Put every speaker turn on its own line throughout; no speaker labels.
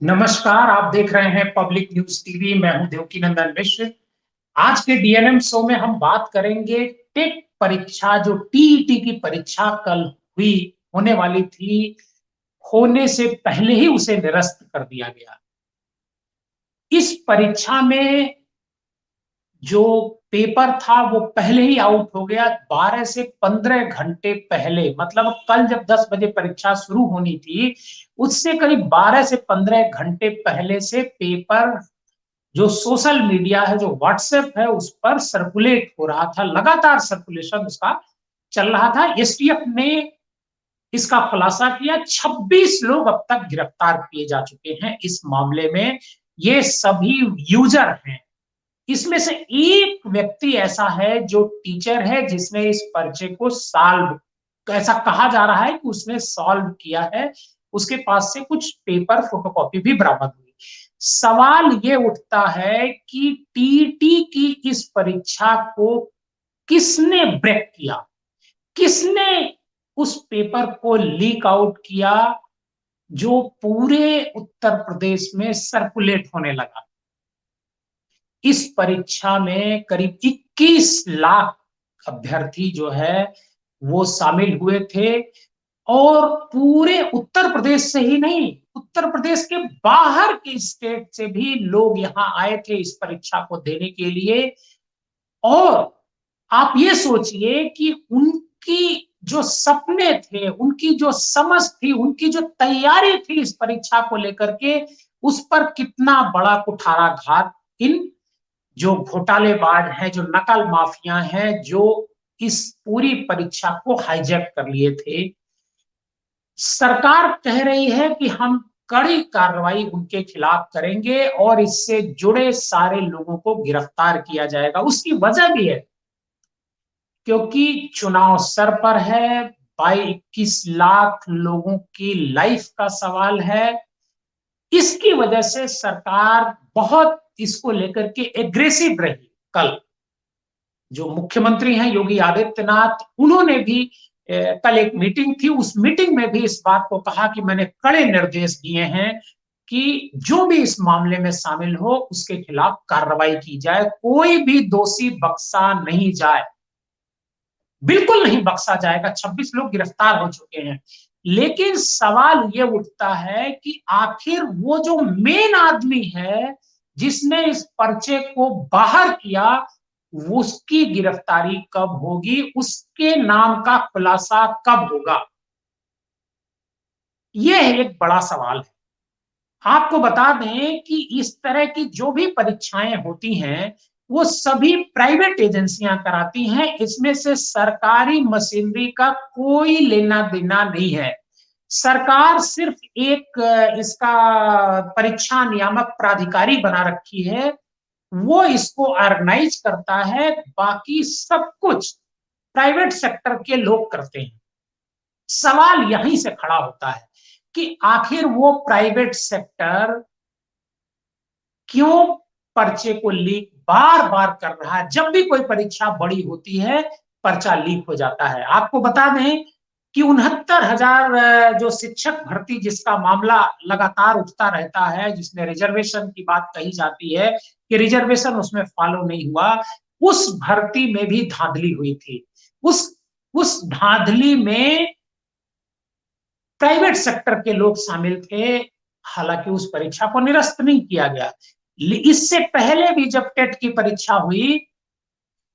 नमस्कार। आप देख रहे हैं पब्लिक न्यूज टीवी। मैं हूं देवकीनंदन मिश्र। आज के डीएनएम शो में हम बात करेंगे टेट परीक्षा, जो टीईटी की परीक्षा कल हुई, होने वाली थी, होने से पहले ही उसे निरस्त कर दिया गया। इस परीक्षा में जो पेपर था वो पहले ही आउट हो गया, 12 से 15 घंटे पहले। मतलब कल जब 10 बजे परीक्षा शुरू होनी थी, उससे करीब 12 से 15 घंटे पहले से पेपर जो सोशल मीडिया है, जो व्हाट्सएप है, उस पर सर्कुलेट हो रहा था। लगातार सर्कुलेशन उसका चल रहा था। एसटीएफ ने इसका खुलासा किया। 26 लोग अब तक गिरफ्तार किए जा चुके हैं इस मामले में। ये सभी यूजर हैं। इसमें से एक व्यक्ति ऐसा है जो टीचर है, जिसने इस पर्चे को सॉल्व, ऐसा कहा जा रहा है कि उसने सॉल्व किया है। उसके पास से कुछ पेपर फोटोकॉपी भी बरामद हुई। सवाल ये उठता है कि टीटी की इस परीक्षा को किसने ब्रेक किया, किसने उस पेपर को लीक आउट किया, जो पूरे उत्तर प्रदेश में सर्कुलेट होने लगा। इस परीक्षा में करीब 21 लाख अभ्यर्थी जो है वो शामिल हुए थे। और पूरे उत्तर प्रदेश से ही नहीं, उत्तर प्रदेश के बाहर के स्टेट से भी लोग यहाँ आए थे इस परीक्षा को देने के लिए। और आप ये सोचिए कि उनकी जो सपने थे, उनकी जो समझ थी, उनकी जो तैयारी थी इस परीक्षा को लेकर के, उस पर कितना बड़ा कुठाराघात इन जो घोटालेबाज हैं, जो नकल माफिया हैं, जो इस पूरी परीक्षा को हाईजैक कर लिए थे। सरकार कह रही है कि हम कड़ी कार्रवाई उनके खिलाफ करेंगे और इससे जुड़े सारे लोगों को गिरफ्तार किया जाएगा। उसकी वजह भी है क्योंकि चुनाव सर पर है। 21 लाख लोगों की लाइफ का सवाल है। इसकी वजह से सरकार बहुत इसको लेकर के एग्रेसिव रही। कल जो मुख्यमंत्री हैं योगी आदित्यनाथ, उन्होंने भी कल एक मीटिंग थी, उस मीटिंग में भी इस बात को कहा कि मैंने कड़े निर्देश दिए हैं कि जो भी इस मामले में शामिल हो उसके खिलाफ कार्रवाई की जाए, कोई भी दोषी बख्शा नहीं जाए, बिल्कुल नहीं बख्शा जाएगा। 26 लोग गिरफ्तार हो चुके हैं। लेकिन सवाल ये उठता है कि आखिर वो जो मेन आदमी है जिसने इस पर्चे को बाहर किया, उसकी गिरफ्तारी कब होगी, उसके नाम का खुलासा कब होगा, यह एक बड़ा सवाल है। आपको बता दें कि इस तरह की जो भी परीक्षाएं होती हैं वो सभी प्राइवेट एजेंसियां कराती हैं। इसमें से सरकारी मशीनरी का कोई लेना देना नहीं है। सरकार सिर्फ एक इसका परीक्षा नियामक प्राधिकारी बना रखी है, वो इसको ऑर्गेनाइज करता है। बाकी सब कुछ प्राइवेट सेक्टर के लोग करते हैं। सवाल यहीं से खड़ा होता है कि आखिर वो प्राइवेट सेक्टर क्यों पर्चे को लीक बार बार कर रहा है। जब भी कोई परीक्षा बड़ी होती है पर्चा लीक हो जाता है। आपको बता दें कि 69,000 जो शिक्षक भर्ती जिसका मामला लगातार उठता रहता है, जिसमें रिजर्वेशन की बात कही जाती है कि रिजर्वेशन उसमें फॉलो नहीं हुआ, उस भर्ती में भी धांधली हुई थी। उस उस धांधली में प्राइवेट सेक्टर के लोग शामिल थे। हालांकि उस परीक्षा को निरस्त नहीं किया गया। इससे पहले भी जब टेट की परीक्षा हुई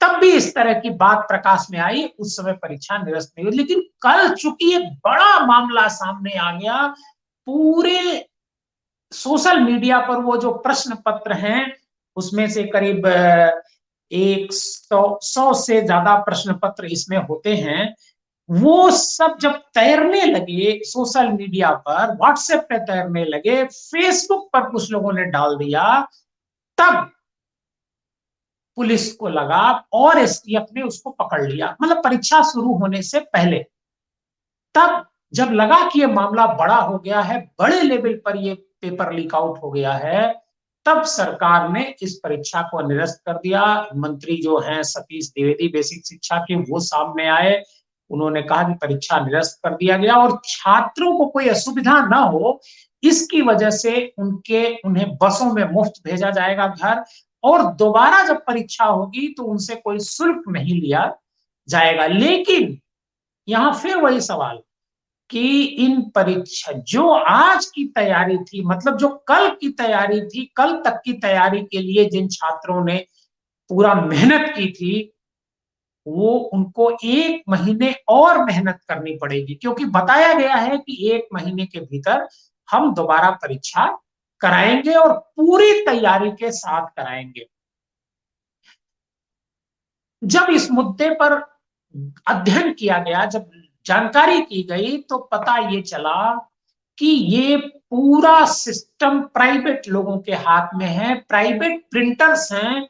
तब भी इस तरह की बात प्रकाश में आई, उस समय परीक्षा निरस्त नहीं हुई। लेकिन कल चूंकि एक बड़ा मामला सामने आ गया, पूरे सोशल मीडिया पर वो जो प्रश्न पत्र हैं उसमें से करीब 100 से ज्यादा प्रश्न पत्र इसमें होते हैं, वो सब जब तैरने लगे सोशल मीडिया पर, व्हाट्सएप पे तैरने लगे, फेसबुक पर कुछ लोगों ने डाल दिया, तब पुलिस को लगा और एसटीएफ ने उसको पकड़ लिया। मतलब परीक्षा शुरू होने से पहले। तब जब लगा कि ये मामला बड़ा हो गया है, बड़े लेवल पर ये पेपर लीक आउट हो गया है, तब सरकार ने इस परीक्षा को निरस्त कर दिया। मंत्री जो हैं सतीश द्विवेदी बेसिक शिक्षा के, वो सामने आए। उन्होंने कहा कि परीक्षा निरस्त कर दिया गया और छात्रों को कोई असुविधा ना हो, इसकी वजह से उन्हें बसों में मुफ्त भेजा जाएगा घर, और दोबारा जब परीक्षा होगी तो उनसे कोई शुल्क नहीं लिया जाएगा। लेकिन यहां फिर वही सवाल कि इन परीक्षा जो आज की तैयारी थी, मतलब जो कल की तैयारी थी, कल तक की तैयारी के लिए जिन छात्रों ने पूरा मेहनत की थी, वो उनको 1 महीने और मेहनत करनी पड़ेगी, क्योंकि बताया गया है कि 1 महीने के भीतर हम दोबारा परीक्षा कराएंगे और पूरी तैयारी के साथ कराएंगे। जब इस मुद्दे पर अध्ययन किया गया, जब जानकारी की गई, तो पता ये चला कि ये पूरा सिस्टम प्राइवेट लोगों के हाथ में है। प्राइवेट प्रिंटर्स हैं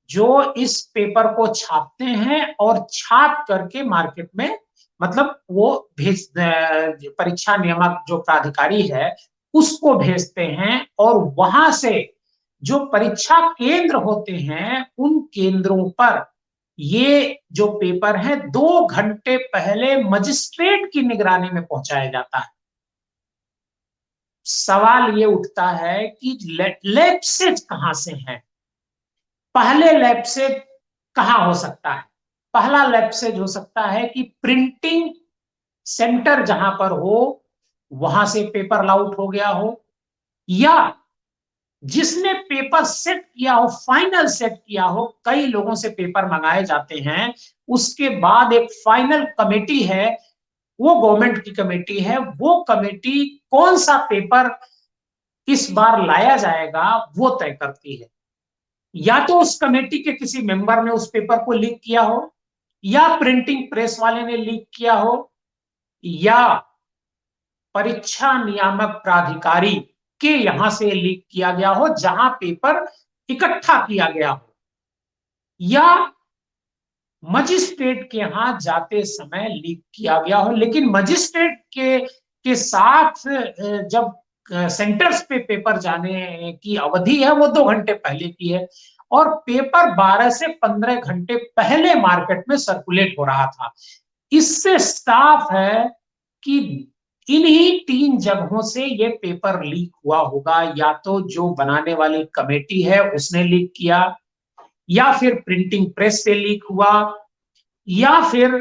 जो इस पेपर को छापते हैं और छाप करके मार्केट में, मतलब वो भेज, परीक्षा नियामक जो प्राधिकारी है उसको भेजते हैं, और वहां से जो परीक्षा केंद्र होते हैं उन केंद्रों पर ये जो पेपर है 2 घंटे पहले मजिस्ट्रेट की निगरानी में पहुंचाया जाता है। सवाल ये उठता है कि लैप्सेज कहां से है? पहले लैप्सेज कहां हो सकता है? पहला लैप्सेज हो सकता है कि प्रिंटिंग सेंटर जहां पर हो वहां से पेपर आउट हो गया हो, या जिसने पेपर सेट किया हो, फाइनल सेट किया हो। कई लोगों से पेपर मंगाए जाते हैं, उसके बाद एक फाइनल कमेटी है, वो गवर्नमेंट की कमेटी है, वो कमेटी कौन सा पेपर इस बार लाया जाएगा वो तय करती है। या तो उस कमेटी के किसी मेंबर ने उस पेपर को लीक किया हो, या प्रिंटिंग प्रेस वाले ने लीक किया हो, या परीक्षा नियामक प्राधिकारी के यहां से लीक किया गया हो जहां पेपर इकट्ठा किया गया हो, या मजिस्ट्रेट के यहां जाते समय लीक किया गया हो। लेकिन मजिस्ट्रेट के साथ जब सेंटर्स पे पेपर जाने की अवधि है वो 2 घंटे पहले की है, और पेपर 12 से 15 घंटे पहले मार्केट में सर्कुलेट हो रहा था। इससे साफ है कि इन्हीं 3 जगहों से ये पेपर लीक हुआ होगा। या तो जो बनाने वाली कमेटी है उसने लीक किया, या फिर प्रिंटिंग प्रेस से लीक हुआ, या फिर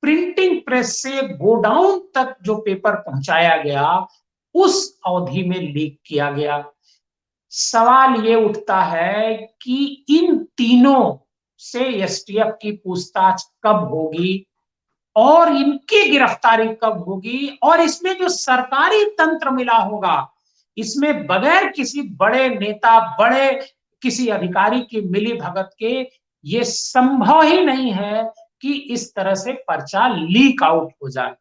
प्रिंटिंग प्रेस से गोडाउन तक जो पेपर पहुंचाया गया उस अवधि में लीक किया गया। सवाल ये उठता है कि इन तीनों से एसटीएफ की पूछताछ कब होगी और इनकी गिरफ्तारी कब होगी, और इसमें जो सरकारी तंत्र मिला होगा, इसमें बगैर किसी बड़े नेता, बड़े किसी अधिकारी की मिली भगत के ये संभव ही नहीं है कि इस तरह से पर्चा लीक आउट हो जाए।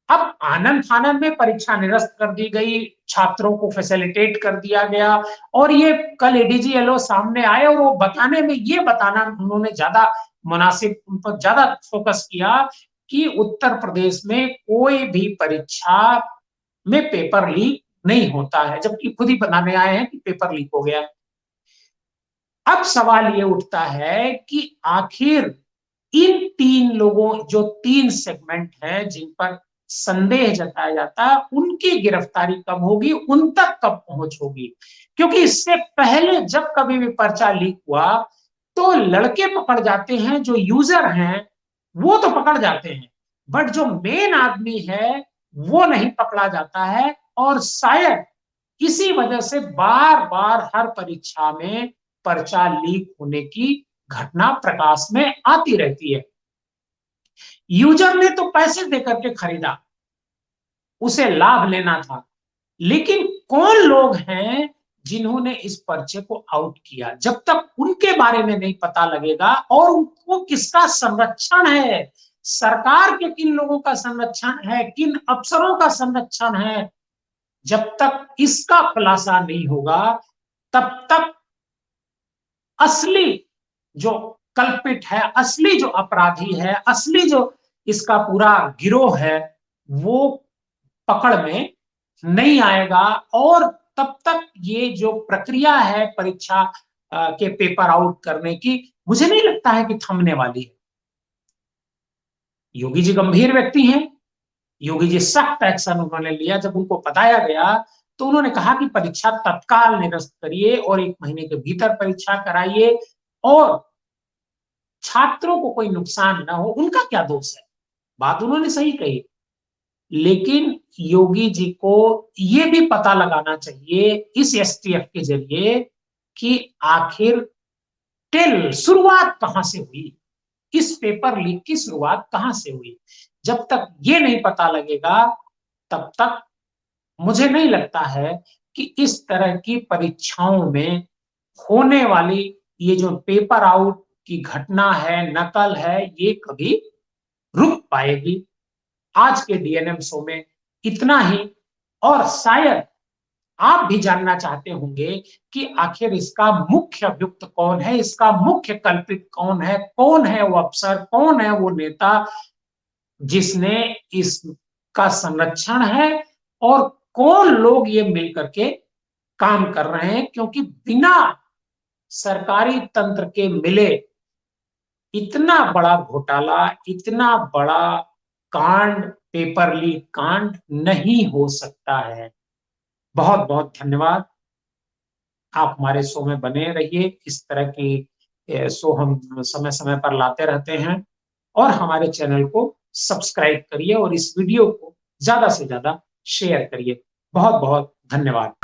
अब आनंद फानंद में परीक्षा निरस्त कर दी गई, छात्रों को फैसिलिटेट कर दिया गया, और ये कल एडीजीएलओ सामने आए और वो बताने में, ये बताना उन्होंने ज्यादा मुनासिब, उन पर ज्यादा फोकस किया कि उत्तर प्रदेश में कोई भी परीक्षा में पेपर लीक नहीं होता है, जबकि खुद ही बताने आए हैं कि पेपर लीक हो गया। अब सवाल ये उठता है कि आखिर इन 3 लोगों, जो 3 सेगमेंट हैं जिन पर संदेह जताया जाता है, उनकी गिरफ्तारी कब होगी, उन तक कब पहुंच होगी? क्योंकि इससे पहले जब कभी भी पर्चा लीक हुआ तो लड़के पकड़ जाते हैं, जो यूजर हैं वो तो पकड़ जाते हैं, बट जो मेन आदमी है वो नहीं पकड़ा जाता है। और शायद इसी वजह से बार बार हर परीक्षा में पर्चा लीक होने की घटना प्रकाश में आती रहती है। यूजर ने तो पैसे देकर के खरीदा, उसे लाभ लेना था, लेकिन कौन लोग हैं जिन्होंने इस पर्चे को आउट किया? जब तक उनके बारे में नहीं पता लगेगा, और उनको किसका संरक्षण है, सरकार के किन लोगों का संरक्षण है, किन अफसरों का संरक्षण है, जब तक इसका खुलासा नहीं होगा तब तक असली जो कल्पिट है, असली जो अपराधी है, असली जो इसका पूरा गिरोह है, वो पकड़ में नहीं आएगा। और तब तक ये जो प्रक्रिया है परीक्षा के पेपर आउट करने की, मुझे नहीं लगता है कि थमने वाली है। योगी जी गंभीर व्यक्ति हैं, योगी जी सख्त एक्शन उन्होंने लिया। जब उनको बताया गया तो उन्होंने कहा कि परीक्षा तत्काल निरस्त करिए और 1 महीने के भीतर परीक्षा कराइए और छात्रों को कोई नुकसान ना हो। उनका क्या दोष है, बात उन्होंने सही कही। लेकिन योगी जी को ये भी पता लगाना चाहिए इस एसटीएफ के जरिए कि आखिर शुरुआत कहां से हुई, इस पेपर लीक की शुरुआत कहां से हुई। जब तक ये नहीं पता लगेगा तब तक मुझे नहीं लगता है कि इस तरह की परीक्षाओं में होने वाली ये जो पेपर आउट की घटना है, नकल है, ये कभी रुक पाएगी। आज के डीएनएम शो में इतना ही। और शायद आप भी जानना चाहते होंगे कि आखिर इसका मुख्य अभियुक्त कौन है, इसका मुख्य कल्पित कौन है वो अफसर, कौन है वो नेता जिसने इसका संरक्षण है, और कौन लोग ये मिलकर के काम कर रहे हैं। क्योंकि बिना सरकारी तंत्र के मिले इतना बड़ा घोटाला, इतना बड़ा कांड, पेपर लीक कांड नहीं हो सकता है। बहुत बहुत धन्यवाद। आप हमारे शो में बने रहिए। इस तरह की शो हम समय समय पर लाते रहते हैं। और हमारे चैनल को सब्सक्राइब करिए और इस वीडियो को ज्यादा से ज्यादा शेयर करिए। बहुत बहुत धन्यवाद।